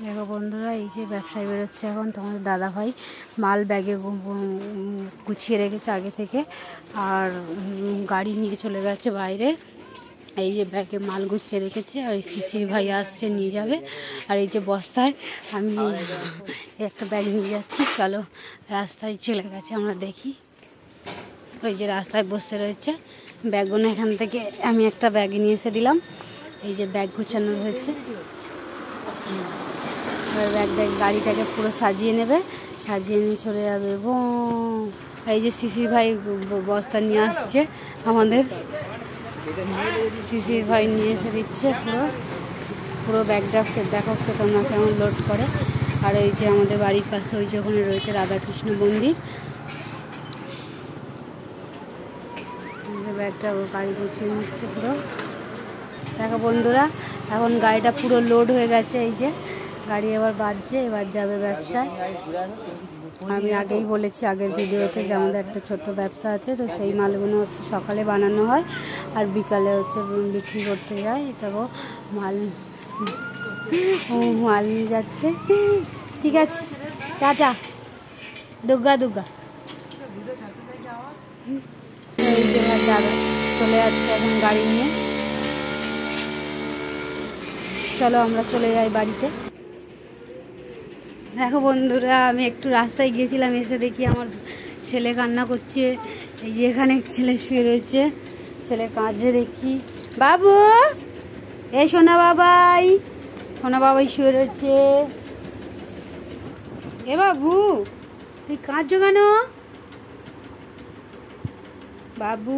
দেখো বন্ধুরা, এই যে ব্যবসায় বেরোচ্ছে এখন তোমাদের দাদা ভাই মাল ব্যাগে গুছিয়ে রেখেছে আগে থেকে, আর গাড়ি নিয়ে চলে গেছে বাইরে। এই যে ব্যাগে মাল গুছিয়ে রেখেছে, আর এই শিশির ভাই আসছে নিয়ে যাবে। আর এই যে বস্তায় আমি একটা ব্যাগ নিয়ে যাচ্ছি। চলো, রাস্তায় চলে গেছে, আমরা দেখি। ওই যে রাস্তায় বসে রয়েছে, ব্যাগগুলো এখান থেকে আমি একটা ব্যাগ নিয়ে এসে দিলাম। এই যে ব্যাগ গুছানো হয়েছে, ব্যাগ গাড়িটাকে পুরো সাজিয়ে নেবে, সাজিয়ে নিয়ে চলে যাবে। এই যে শিশির ভাই বস্তা নিয়ে আসছে আমাদের, শিশির ভাই নিয়ে এসে দিচ্ছে পুরো ব্যাগটা। দেখো তোমরা কেমন লোড করে। আর ওই যে আমাদের বাড়ির পাশে ওই যে ওখানে রয়েছে রাধাকৃষ্ণ মন্দির, ব্যাগটা গাড়ি গুছিয়ে নিচ্ছে পুরো। দেখো বন্ধুরা, এখন গাড়িটা পুরো লোড হয়ে গেছে। এই যে গাড়ি এবার বাজছে, এবার যাবে ব্যবসায়। আমি আগেই বলেছি আগের ভিডিওতে যে আমাদের একটা ছোট্ট ব্যবসা আছে, তো সেই মালগুলো হচ্ছে সকালে বানানো হয় আর বিকালে হচ্ছে বিক্রি করতে যায়। দেখো মাল নিয়ে যাচ্ছে। ঠিক আছে, টাটা, দুর্গা দুর্গা। এই যে ভাই যাবে, চলে যাচ্ছে এখন গাড়ি নিয়ে। চলো আমরা চলে যাই বাড়িতে। দেখো বন্ধুরা, আমি একটু রাস্তায় গিয়েছিলাম, এসে দেখি আমার ছেলে কান্না করছে। এই যে এখানে ছেলে শুয়ে রয়েছে, ছেলে কাঁদছে দেখি। বাবু, এই সোনা বাবাই, সোনা বাবাই শুয়ে রয়েছে। এ বাবু, তুই কাঁদছো কেন বাবু?